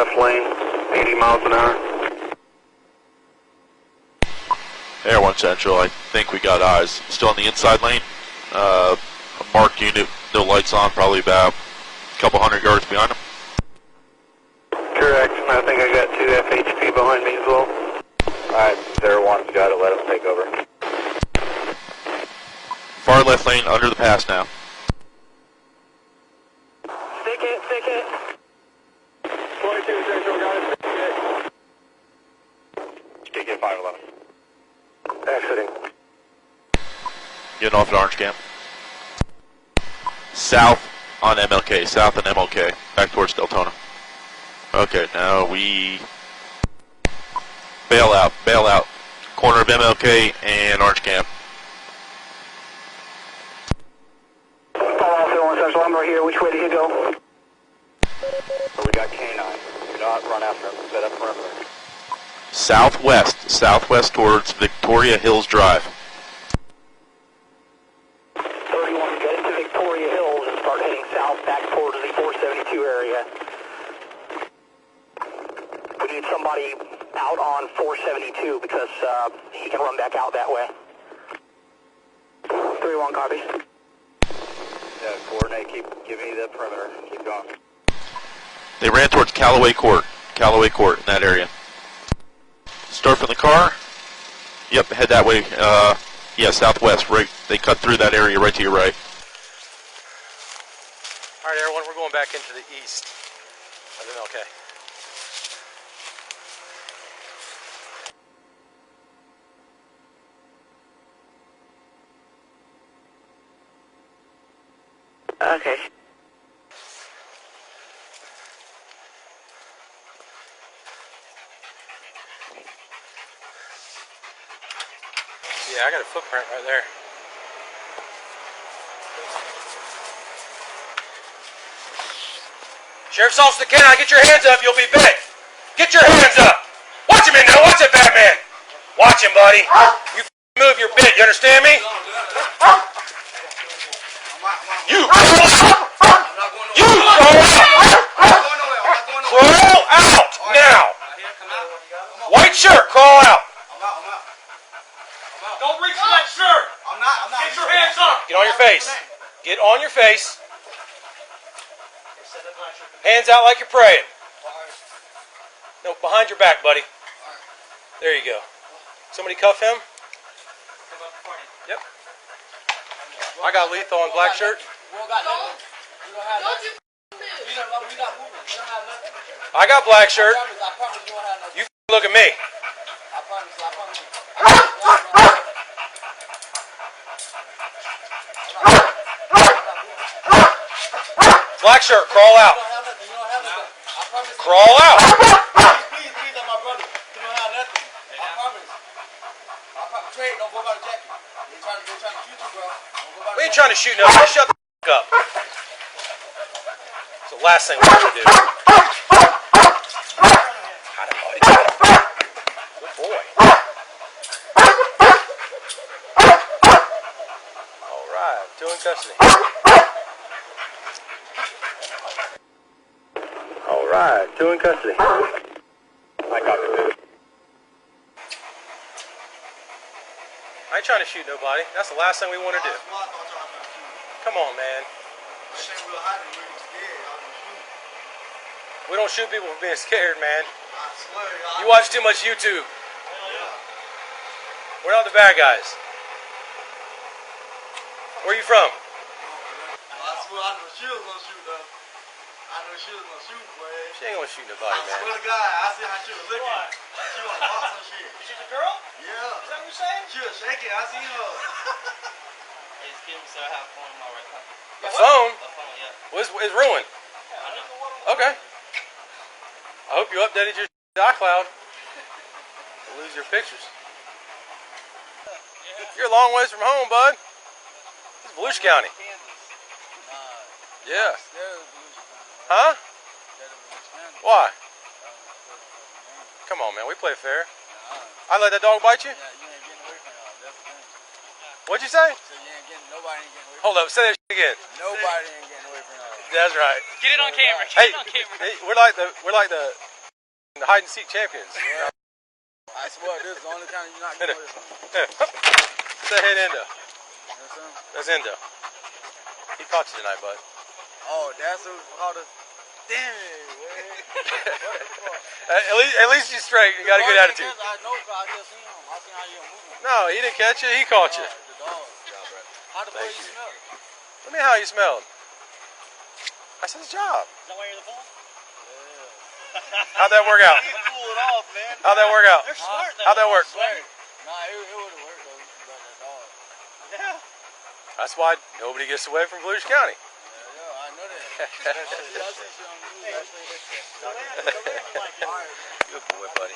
left lane, 80 miles an hour. Air 1 Central, I think we got eyes. Still on the inside lane. A marked unit, no lights on, probably about a couple hundred yards behind them. Correct. I think I got 2 FHP behind me as well. Alright, 01's got it. Let him take over. Far left lane, under the pass now. Stick it. 22 Central, got it, Stick it, 511. Exiting. Getting off at Orange Camp. South on MLK, south on MLK, back towards Deltona. Okay, now we bail out. Corner of MLK and Orange Camp. Fall off there, 1 Central, I'm right here. Which way did he go? We got K9. Do not run after him. Set up perimeter. Southwest towards Victoria Hills Drive. 31, get into Victoria Hills and start heading south back towards the 472 area. We need somebody out on 472 because he can run back out that way. 31 copies. Yeah, coordinate. Give me the perimeter. Keep going. They ran towards Callaway Court in that area. Start from the car. Yep, head that way. Yeah, southwest. Right. They cut through that area right to your right. All right, everyone, we're going back into the east of MLK. Okay. Yeah, I got a footprint right there. Sheriff's Officer Canine, get your hands up, you'll be bit. Get your hands up. Watch him, Endo. Watch it, Batman. Watch him, buddy. You move your bit, you understand me? You crawl out now. White shirt, crawl out. Don't reach for that shirt. I'm not. Get your hands up. Get on your face. Get on your face. Hands out like you're praying. No, behind your back, buddy. There you go. Somebody cuff him. Yep. I got lethal on black shirt. I got black shirt. You look at me. Black shirt, crawl out. Crawl out. We ain't trying to shoot nobody. Shut the f*** up. It's the last thing we want to do. Got it, buddy. Good boy. All right, 2 in custody. All right, 2 in custody. I got it. I ain't trying to shoot nobody. That's the last thing we want to do. Come on, man. We don't shoot people for being scared, man. You watch too much YouTube. We're not the bad guys. Where are you from? She ain't gonna shoot nobody, man. I swear to God, I see how she was looking. She was box and shit. She's a girl? Yeah. Is that what you're saying? She was shaking. I seen her. Hey, excuse me, sir. I have a phone in my right pocket. Your phone? The phone, yeah. Well, it's ruined. I know. Okay. I hope you updated your iCloud. You'll lose your pictures. You're a long ways from home, bud. This is Volusia County. Yeah. Huh? Why? Come on, man. We play fair. I let that dog bite you? What'd you say? Hold up. Say that shit again. Nobody ain't getting away from y'all. That's right. Get it on camera. Hey, Get it on camera. hey, we're like the hide and seek champions. I swear, this is the only time you're not Endo. getting this. Say hey to Endo. That's him? That's Endo. He caught you tonight, bud. Oh, that's who called us. Damn it, man. At least you're straight. You got a good attitude. I know, cause I just seen him. I seen how you were moving. No, he didn't catch you. He caught you. The dog. How the fuck you smell it? Tell me how you smelled. I said his job. Is that why you're in the pool? How'd that work out? You pull it off, man. How'd that work out? They're smart though. How'd that work? Nah, it would have worked though. You got that dog. Yeah. That's why nobody gets away from Volusia County. Yeah, I know that. Y'all see shit on the news. Good boy, buddy.